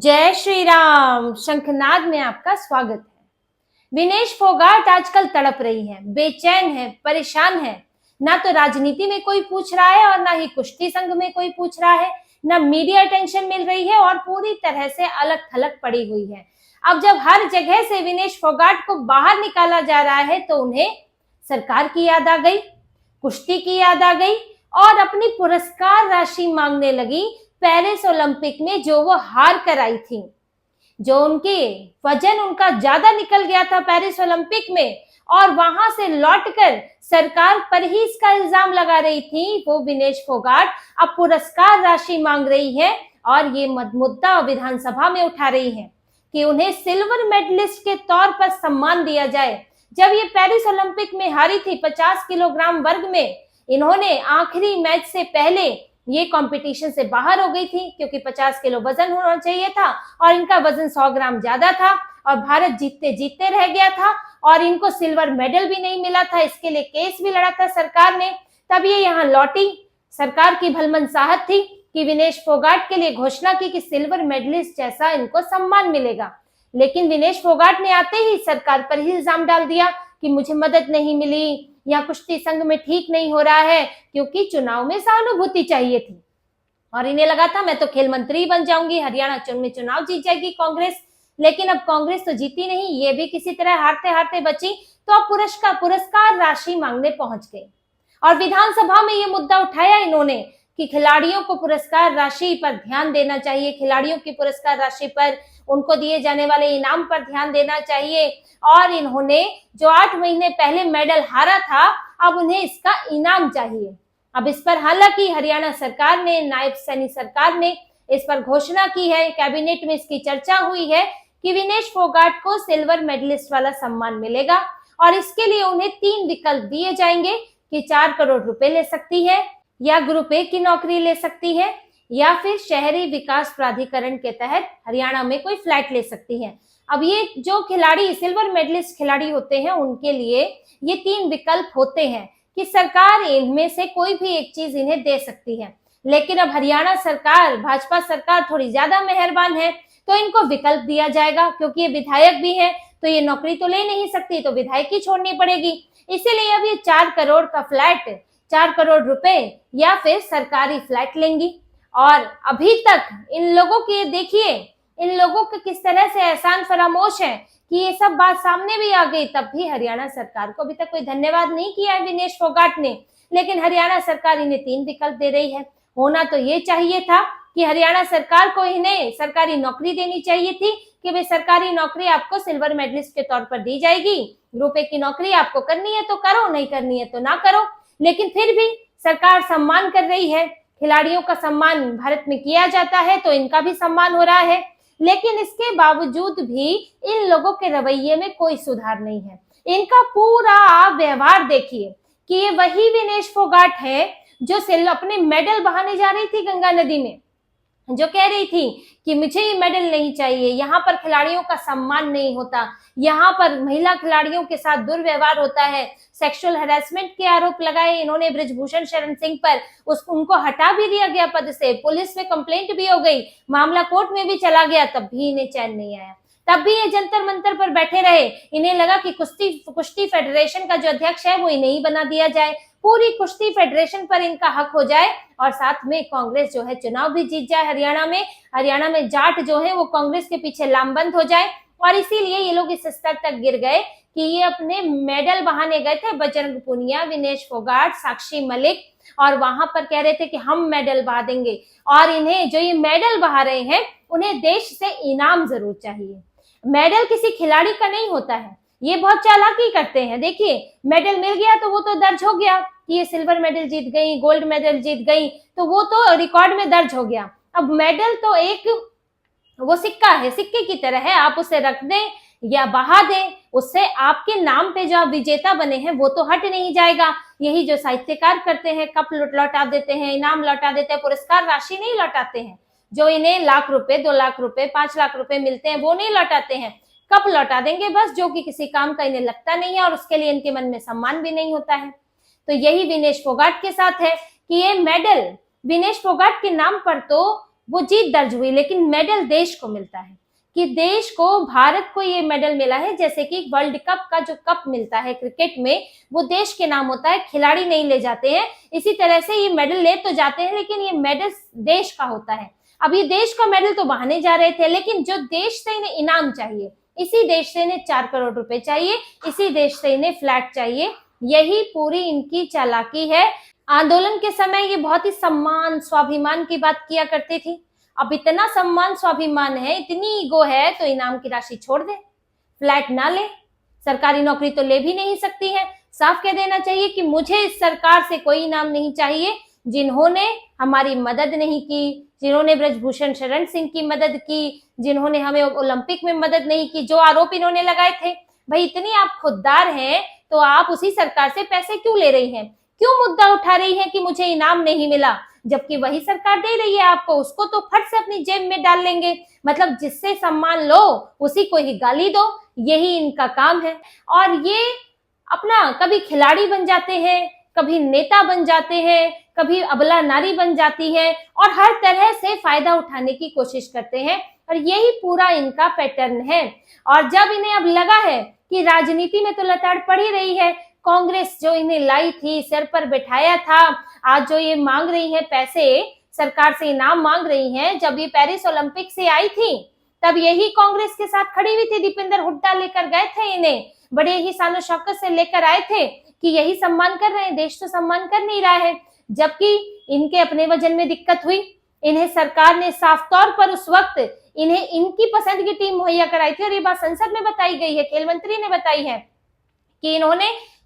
जय श्री राम। शंखनाद में आपका स्वागत है। विनेश फोगाट आजकल तड़प रही है, बेचैन है, परेशान है। ना तो राजनीति में कोई पूछ रहा है और ना ही कुश्ती संघ में कोई पूछ रहा है, ना मीडिया अटेंशन मिल रही है और पूरी तरह से अलग थलग पड़ी हुई है। अब जब हर जगह से विनेश फोगाट को बाहर निकाला जा रहा है तो उन्हें सरकार की याद आ गई, कुश्ती की याद आ गई और अपनी पुरस्कार राशि मांगने लगी। पेरिस ओलंपिक में जो वो हार कर आई थी, जो उनकी वजन उनका ज्यादा निकल गया था पेरिस ओलंपिक में, और वहां से लौटकर सरकार पर ही इसका इल्जाम लगा रही थी, वो विनेश फोगाट अब पुरस्कार राशि मांग रही है और ये मुद्दा विधानसभा में उठा रही है कि उन्हें सिल्वर मेडलिस्ट के तौर पर सम्मान दिया जाए। जब ये पेरिस ओलंपिक में हारी थी 50 किलोग्राम वर्ग में, इन्होंने आखिरी मैच से पहले ये कंपटीशन से बाहर हो गई थी क्योंकि 50 किलो वजन होना चाहिए था और इनका वजन 100 ग्राम ज्यादा था और भारत जीतते जीतते रह गया था और इनको सिल्वर मेडल भी नहीं मिला था। इसके लिए केस भी लड़ा था सरकार ने। तब ये यहाँ लौटी। सरकार की भलमनसाहत थी कि विनेश फोगाट के लिए घोषणा की कि सिल्वर मेडलिस्ट जैसा इनको सम्मान मिलेगा, लेकिन विनेश फोगाट ने आते ही सरकार पर ही इल्जाम डाल दिया कि मुझे मदद नहीं मिली या कुश्ती संघ में ठीक नहीं हो रहा है, क्योंकि चुनाव में सहानुभूति चाहिए थी और इन्हें लगा था मैं तो खेल मंत्री बन जाऊंगी, हरियाणा में चुनाव जीत जाएगी कांग्रेस। लेकिन अब कांग्रेस तो जीती नहीं, ये भी किसी तरह हारते हारते बची, तो अब पुरस्कार राशि मांगने पहुंच गई और विधानसभा में ये मुद्दा उठाया इन्होंने कि खिलाड़ियों को पुरस्कार राशि पर ध्यान देना चाहिए, खिलाड़ियों की पुरस्कार राशि पर, उनको दिए जाने वाले इनाम पर ध्यान देना चाहिए। और इन्होंने जो 8 महीने पहले मेडल हारा था, अब उन्हें इसका इनाम चाहिए। अब इस पर हालांकि हरियाणा सरकार ने, नायब सैनी सरकार ने इस पर घोषणा की है, कैबिनेट में इसकी चर्चा हुई है कि विनेश फोगाट को सिल्वर मेडलिस्ट वाला सम्मान मिलेगा और इसके लिए उन्हें 3 विकल्प दिए जाएंगे कि 4 करोड़ रुपए ले सकती है, या ग्रुप ए की नौकरी ले सकती है, या फिर शहरी विकास प्राधिकरण के तहत हरियाणा में कोई फ्लैट ले सकती है। अब ये जो खिलाड़ी सिल्वर मेडलिस्ट खिलाड़ी होते हैं उनके लिए ये 3 विकल्प होते हैं कि सरकार इनमें से कोई भी एक चीज इन्हें दे सकती है। लेकिन अब हरियाणा सरकार, भाजपा सरकार थोड़ी ज्यादा मेहरबान है, तो इनको विकल्प दिया जाएगा क्योंकि ये विधायक भी है, तो ये नौकरी तो ले नहीं सकती, तो विधायक ही छोड़नी पड़ेगी। इसीलिए अब ये 4 करोड़ का फ्लैट, 4 करोड़ रुपए या फिर सरकारी फ्लैट लेंगी। और अभी तक इन लोगों की देखिए, इन लोगों के किस तरह से एहसान फरामोश है कि ये सब बात सामने भी आ गई, तब भी हरियाणा सरकार को अभी तक कोई धन्यवाद नहीं किया है विनेश फोगाट ने। लेकिन हरियाणा सरकार इन्हें 3 विकल्प दे रही है। होना तो ये चाहिए था कि हरियाणा सरकार को इन्हें सरकारी नौकरी देनी चाहिए थी कि भाई सरकारी नौकरी आपको सिल्वर मेडलिस्ट के तौर पर दी जाएगी, ग्रुप ए की नौकरी आपको करनी है तो करो, नहीं करनी है तो ना करो। लेकिन फिर भी सरकार सम्मान कर रही है, खिलाड़ियों का सम्मान भारत में किया जाता है तो इनका भी सम्मान हो रहा है। लेकिन इसके बावजूद भी इन लोगों के रवैये में कोई सुधार नहीं है। इनका पूरा आप व्यवहार देखिए कि ये वही विनेश फोगाट है जो अपने मेडल बहाने जा रही थी गंगा नदी में, जो कह रही थी कि मुझे ये मेडल नहीं चाहिए, यहाँ पर खिलाड़ियों का सम्मान नहीं होता, यहाँ पर महिला खिलाड़ियों के साथ दुर्व्यवहार होता है, सेक्सुअल हैरेसमेंट के आरोप लगाए इन्होंने बृजभूषण शरण सिंह पर, उनको हटा भी दिया गया पद से, पुलिस में कंप्लेंट भी हो गई, मामला कोर्ट में भी चला गया, तब भी इन्हें चैन नहीं आया। तब भी ये जंतर मंतर पर बैठे रहे। इन्हें लगा कि कुश्ती फेडरेशन का जो अध्यक्ष है वो इन्हें ही बना दिया जाए, पूरी कुश्ती फेडरेशन पर इनका हक हो जाए और साथ में कांग्रेस जो है चुनाव भी जीत जाए हरियाणा में जाट जो है वो कांग्रेस के पीछे लामबंद हो जाए। और इसीलिए ये लोग इस स्तर तक गिर गए कि ये अपने मेडल बहाने गए थे, बजरंग पुनिया, विनेश फोगाट, साक्षी मलिक, और वहां पर कह रहे थे कि हम मेडल बहा देंगे और इन्हें जो ये मेडल बहा रहे हैं उन्हें देश से इनाम जरूर चाहिए। मेडल किसी खिलाड़ी का नहीं होता है, ये बहुत चालाकी करते हैं। देखिए मेडल मिल गया तो वो तो दर्ज हो गया कि ये सिल्वर मेडल जीत गई, गोल्ड मेडल जीत गई, तो वो तो रिकॉर्ड में दर्ज हो गया। अब मेडल तो एक वो सिक्का है, सिक्के की तरह है, आप उसे रख दें या बहा दें, उससे आपके नाम पे जो आप विजेता बने हैं वो तो हट नहीं जाएगा। यही जो साहित्यकार करते हैं, कप लौटा देते हैं, इनाम लौटा देते हैं, पुरस्कार राशि नहीं लौटाते हैं। जो इन्हें लाख रुपए, 2 लाख रुपए, 5 लाख रुपए मिलते हैं वो नहीं लौटाते हैं, कप लौटा देंगे बस, जो कि किसी काम का इन्हें लगता नहीं है और उसके लिए इनके मन में सम्मान भी नहीं होता है। तो यही विनेश फोगाट के साथ है कि ये मेडल विनेश फोगाट के नाम पर तो वो जीत दर्ज हुई, लेकिन मेडल देश को मिलता है, कि देश को, भारत को ये मेडल मिला है। जैसे कि वर्ल्ड कप का जो कप मिलता है क्रिकेट में, वो देश के नाम होता है, खिलाड़ी नहीं ले जाते हैं। इसी तरह से ये मेडल ले तो जाते हैं, लेकिन ये मेडल देश का होता है। अब ये देश का मेडल तो बहाने जा रहे थे, लेकिन जो देश से इन्हें इनाम चाहिए, इसी देश से इन्हें 4 करोड़ रुपए चाहिए, इसी देश से इन्हें फ्लैट चाहिए। यही पूरी इनकी चालाकी है। आंदोलन के समय ये बहुत ही सम्मान, स्वाभिमान की बात किया करती थी। अब इतना सम्मान, स्वाभिमान है, इतनी ईगो है, तो इनाम की राशि छोड़ दे, फ्लैट ना ले, सरकारी नौकरी तो ले भी नहीं सकती है। साफ कह देना चाहिए कि मुझे इस सरकार से कोई इनाम नहीं चाहिए। जिन्होंने हमारी मदद नहीं की, जिन्होंने ब्रजभूषण शरण सिंह की मदद की, जिन्होंने हमें ओलंपिक में मदद नहीं की, जो आरोप इन्होंने लगाए थे, भाई इतनी आप खुददार हैं तो आप उसी सरकार से पैसे क्यों ले रही हैं? क्यों मुद्दा उठा रही हैं कि मुझे इनाम नहीं मिला, जबकि वही सरकार दे रही है आपको, उसको तो फट से अपनी जेब में डाल लेंगे। मतलब जिससे सम्मान लो उसी को ही गाली दो, यही इनका काम है। और ये अपना कभी खिलाड़ी बन जाते हैं, कभी नेता बन जाते हैं, कभी अबला नारी बन जाती है, और हर तरह से फायदा उठाने की कोशिश करते हैं, और यही पूरा इनका पैटर्न है। और जब इन्हें अब लगा है कि राजनीति में तो लताड़ पड़ ही रही है, कांग्रेस जो इन्हें लाई थी, सिर पर बैठाया था, आज जो ये मांग रही है पैसे, सरकार से इनाम मांग रही हैं, जब ये पेरिस ओलंपिक से आई थी तब यही कांग्रेस के साथ खड़ी हुई थी। दीपेंद्र हुड्डा लेकर गए थे इन्हें, बड़े ही शानो शौकत से लेकर आए थे कि यही सम्मान कर रहे हैं, देश तो सम्मान कर नहीं रहा है। जबकि इनके अपने वजन में दिक्कत हुई, इन्हें सरकार ने साफ तौर पर उस वक्त इन्हें इनकी पसंद की टीम मुहैया कराई थी, और ये बात संसद में बताई गई है, खेल मंत्री ने बताई है कि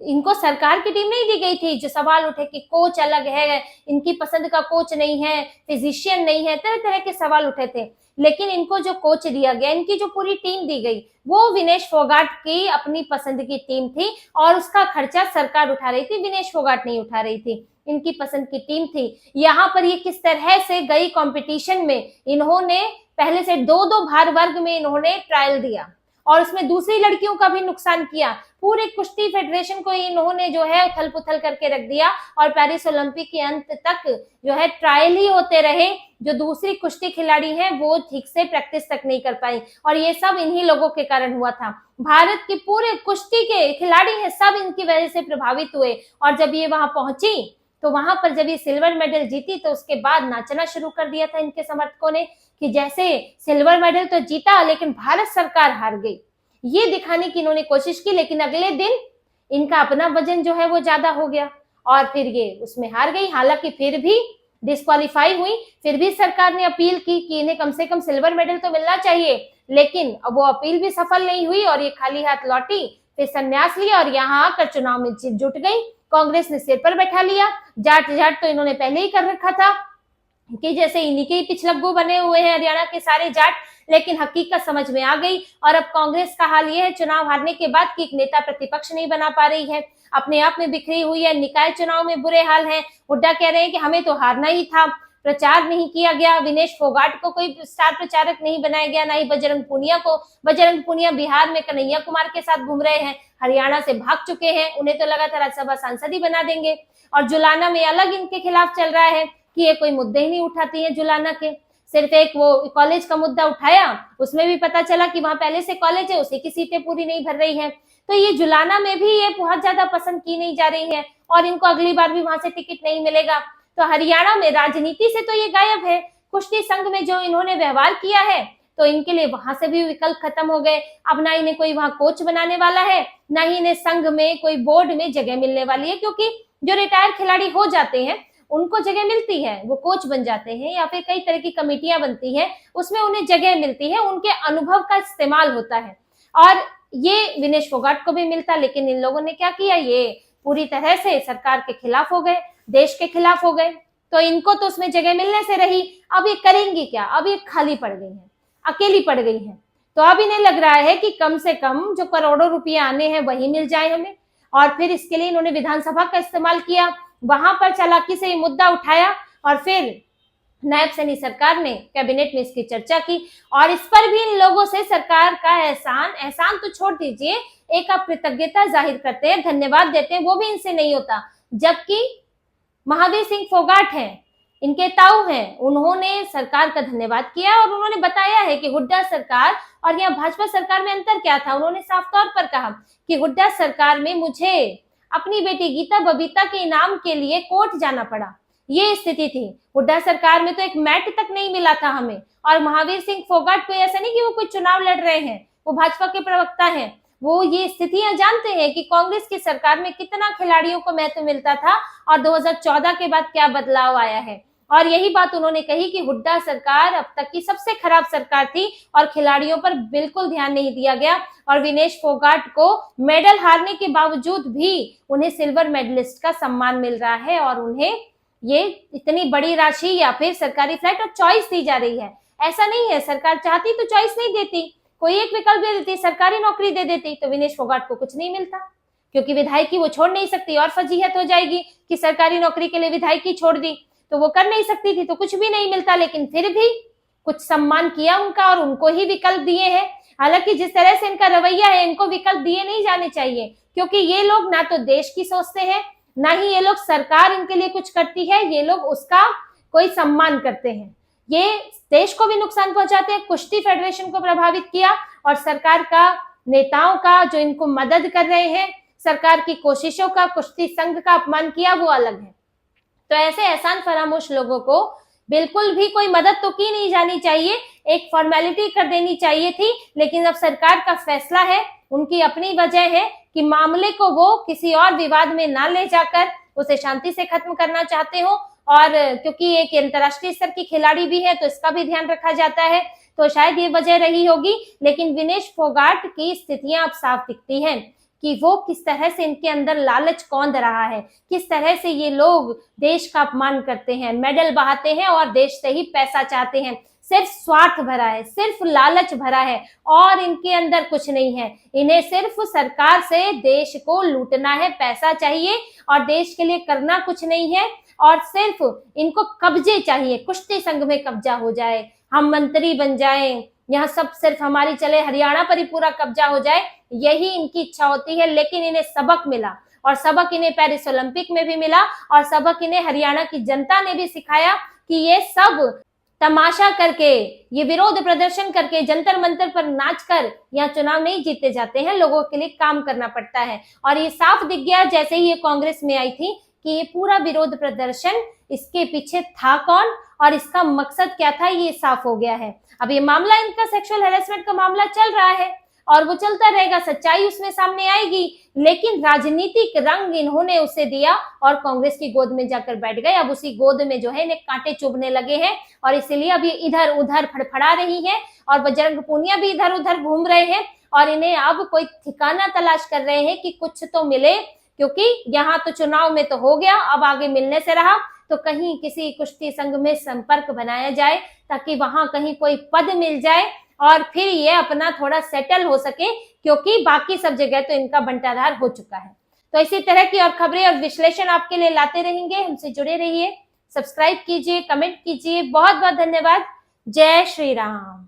इनको सरकार की टीम नहीं दी गई थी। जो सवाल उठे कि कोच अलग है, इनकी पसंद का कोच नहीं है, फिजिशियन नहीं है, तरह तरह के सवाल उठे थे, लेकिन इनको जो कोच दिया गया, इनकी जो पूरी टीम दी गई, वो विनेश फोगाट की अपनी पसंद की टीम थी, और उसका खर्चा सरकार उठा रही थी, विनेश फोगाट नहीं उठा रही थी, इनकी पसंद की टीम थी। यहाँ पर ये किस तरह से गई कंपटीशन में, इन्होंने पहले से 2-2 भार वर्ग में इन्होंने ट्रायल दिया, और उसमें दूसरी लड़कियों का भी नुकसान किया। पूरे कुश्ती फेडरेशन को इन्होंने जो है उथल पुथल करके रख दिया, और पेरिस ओलंपिक के अंत तक जो है ट्रायल ही होते रहे। जो दूसरी कुश्ती खिलाड़ी हैं वो ठीक से प्रैक्टिस तक नहीं कर पाई, और ये सब इन्हीं लोगों के कारण हुआ था। भारत के पूरे कुश्ती के खिलाड़ी हैं, सब इनकी वजह से प्रभावित हुए। और जब ये वहां पहुंची तो वहां पर जब ये सिल्वर मेडल जीती, तो उसके बाद नाचना शुरू कर दिया था इनके समर्थकों ने कि जैसे सिल्वर मेडल तो जीता, लेकिन भारत सरकार हार गई। ये दिखाने की इन्होंने कोशिश की, लेकिन अगले दिन इनका अपना वजन जो है वो ज्यादा हो गया, और फिर ये उसमें हार गई। हालांकि फिर भी डिस्क्वालीफाई हुई, फिर भी सरकार ने अपील की कि इन्हें कम से कम सिल्वर मेडल तो मिलना चाहिए, लेकिन अब वो अपील भी सफल नहीं हुई, और ये खाली हाथ लौटी, फिर संन्यास लिया, और यहाँ आकर चुनाव में जुट गई। कांग्रेस ने सिर पर बैठा लिया। जाट जाट तो इन्होंने पहले ही कर रखा था कि जैसे इन्हीं के ही पिछलग्गू बने हुए हैं हरियाणा के सारे जाट, लेकिन हकीकत समझ में आ गई। और अब कांग्रेस का हाल यह है चुनाव हारने के बाद कि एक नेता प्रतिपक्ष नहीं बना पा रही है, अपने आप में बिखरी हुई है, निकाय चुनाव में बुरे हाल है। हुड्डा कह रहे हैं कि हमें तो हारना ही था, प्रचार नहीं किया गया, विनेश फोगाट को कोई स्टार प्रचारक नहीं बनाया गया, ना ही बजरंग पूनिया को। बजरंग पूनिया बिहार में कन्हैया कुमार के साथ घूम रहे हैं, हरियाणा से भाग चुके हैं, उन्हें तो लगा था राज्यसभा सांसद ही बना देंगे। और जुलाना में अलग इनके खिलाफ चल रहा है कि ये कोई मुद्दे ही नहीं उठाती है जुलाना के, सिर्फ एक वो कॉलेज का मुद्दा उठाया, उसमें भी पता चला कि वहां पहले से कॉलेज है, उसी की सीटें पूरी नहीं भर रही है। तो ये जुलाना में भी ये बहुत ज्यादा पसंद की नहीं जा रही है, और इनको अगली बार भी वहां से टिकट नहीं मिलेगा। तो हरियाणा में राजनीति से तो ये गायब है। कुश्ती संघ में जो इन्होंने व्यवहार किया है, तो इनके लिए वहां से भी विकल्प खत्म हो गए। अब ना इन्हें कोई वहां कोच बनाने वाला है, ना ही इन्हें संघ में कोई बोर्ड में जगह मिलने वाली है, क्योंकि जो रिटायर खिलाड़ी हो जाते हैं उनको जगह मिलती है, वो कोच बन जाते हैं, या फिर कई तरह की कमेटियां बनती हैं, उसमें उन्हें जगह मिलती है, उनके अनुभव का इस्तेमाल होता है। और ये विनेश फोगाट को भी मिलता, लेकिन इन लोगों ने क्या किया, ये पूरी तरह से सरकार के खिलाफ हो गए, देश के खिलाफ हो गए। तो इनको तो उसमें जगह मिलने से रही, अब ये करेंगी क्या, अब ये खाली पड़ गई हैं, अकेली पड़ गई हैं। तो अब इन्हें लग रहा है कि कम से कम जो करोड़ों रुपये आने हैं वही मिल जाए हमें। और फिर इसके लिए इन्होंने विधानसभा का इस्तेमाल किया, वहां पर चालाकी से ये मुद्दा उठाया, और फिर नायब सैनी सरकार ने कैबिनेट में इसकी चर्चा की। और इस पर भी इन लोगों से सरकार का एहसान तो छोड़ दीजिए, एक आप कृतज्ञता जाहिर करते हैं, धन्यवाद देते हैं, वो भी इनसे नहीं होता। जबकि महावीर सिंह फोगाट हैं, इनके ताऊ हैं, उन्होंने सरकार का धन्यवाद किया और उन्होंने बताया है कि हुड्डा सरकार और यहाँ भाजपा सरकार में अंतर क्या था। उन्होंने साफ तौर पर कहा कि हुड्डा सरकार में मुझे अपनी बेटी गीता बबीता के इनाम के लिए कोर्ट जाना पड़ा, ये स्थिति थी। हुड्डा सरकार में तो एक मैट तक नहीं मिला था हमें। और महावीर सिंह फोगाट कोई ऐसा नहीं कि वो कोई चुनाव लड़ रहे हैं, वो भाजपा के प्रवक्ता हैं, वो ये स्थितियां जानते हैं कि कांग्रेस की सरकार में कितना खिलाड़ियों को महत्व मिलता था और 2014 के बाद क्या बदलाव आया है। और यही बात उन्होंने कही कि हुड्डा सरकार अब तक की सबसे खराब सरकार थी और खिलाड़ियों पर बिल्कुल ध्यान नहीं दिया गया। और विनेश फोगाट को मेडल हारने के बावजूद भी उन्हें सिल्वर मेडलिस्ट का सम्मान मिल रहा है और उन्हें ये इतनी बड़ी राशि या फिर सरकारी फ्लाइट और चॉइस दी जा रही है। ऐसा नहीं है, सरकार चाहती तो चॉइस नहीं देती, कोई एक विकल्प दे देती, सरकारी नौकरी दे देती, तो विनेश फोगाट को कुछ नहीं मिलता, क्योंकि विधायकी वो छोड़ नहीं सकती और फजीहत हो जाएगी कि सरकारी नौकरी के लिए विधायकी छोड़ दी, तो वो कर नहीं सकती थी, तो कुछ भी नहीं मिलता। लेकिन फिर भी कुछ सम्मान किया उनका और उनको ही विकल्प दिए हैं। हालांकि जिस तरह से इनका रवैया है, इनको विकल्प दिए नहीं जाने चाहिए, क्योंकि ये लोग ना तो देश की सोचते हैं, ना ही ये लोग सरकार इनके लिए कुछ करती है, ये लोग उसका कोई सम्मान करते हैं। ये देश को भी नुकसान पहुंचाते हैं। कुश्ती फेडरेशन को प्रभावित किया और सरकार का, नेताओं का जो इनको मदद कर रहे हैं, सरकार की कोशिशों का, कुश्ती संघ का अपमान किया, वो अलग है। तो ऐसे एहसान फरामोश लोगों को बिल्कुल भी कोई मदद तो की नहीं जानी चाहिए, एक फॉर्मेलिटी कर देनी चाहिए थी। लेकिन अब सरकार का फैसला है, उनकी अपनी वजह है कि मामले को वो किसी और विवाद में ना ले जाकर उसे शांति से खत्म करना चाहते हो। और क्योंकि एक अंतर्राष्ट्रीय स्तर की खिलाड़ी भी है, तो इसका भी ध्यान रखा जाता है, तो शायद ये वजह रही होगी। लेकिन विनेश फोगाट की स्थितियां अब साफ दिखती हैं कि वो किस तरह से, इनके अंदर लालच कौंध रहा है, किस तरह से ये लोग देश का अपमान करते हैं, मेडल बहाते हैं और देश से ही पैसा चाहते हैं। सिर्फ स्वार्थ भरा है, सिर्फ लालच भरा है और इनके अंदर कुछ नहीं है। इन्हें सिर्फ सरकार से देश को लूटना है, पैसा चाहिए और देश के लिए करना कुछ नहीं है। और सिर्फ इनको कब्जे चाहिए, कुश्ती संघ में कब्जा हो जाए, हम मंत्री बन जाएं, यहाँ सब सिर्फ हमारी चले, हरियाणा पर ही पूरा कब्जा हो जाए, यही इनकी इच्छा होती है। लेकिन इन्हें सबक मिला और सबक इन्हें पेरिस ओलंपिक में भी मिला और सबक इन्हें हरियाणा की जनता ने भी सिखाया कि ये सब तमाशा करके, ये विरोध प्रदर्शन करके, जंतर मंतर पर नाचकर यहाँ चुनाव नहीं जीते जाते हैं, लोगों के लिए काम करना पड़ता है। और ये साफ दिख गया जैसे ही ये कांग्रेस में आई थी कि ये पूरा विरोध प्रदर्शन, इसके पीछे था कौन और इसका मकसद क्या था, ये साफ हो गया है। अब ये मामला, इनका सेक्सुअल हैरेसमेंट का मामला चल रहा है और वो चलता रहेगा, सच्चाई उसमें सामने आएगी। लेकिन राजनीतिक रंग इन्होंने उसे दिया और कांग्रेस की गोद में जाकर बैठ गए। अब उसी गोद में जो है इन्हें कांटे चुभने लगे हैं और इसीलिए अब ये इधर उधर फड़फड़ा रही है और बजरंग पूनिया भी इधर उधर घूम रहे हैं और इन्हें अब कोई ठिकाना तलाश कर रहे हैं कि कुछ तो मिले, क्योंकि यहाँ तो चुनाव में तो हो गया, अब आगे मिलने से रहा, तो कहीं किसी कुश्ती संघ में संपर्क बनाया जाए ताकि वहां कहीं कोई पद मिल जाए और फिर ये अपना थोड़ा सेटल हो सके, क्योंकि बाकी सब जगह तो इनका बंटाधार हो चुका है। तो इसी तरह की और खबरें और विश्लेषण आपके लिए लाते रहेंगे, हमसे जुड़े रहिए, सब्सक्राइब कीजिए, कमेंट कीजिए। बहुत बहुत धन्यवाद। जय श्री राम।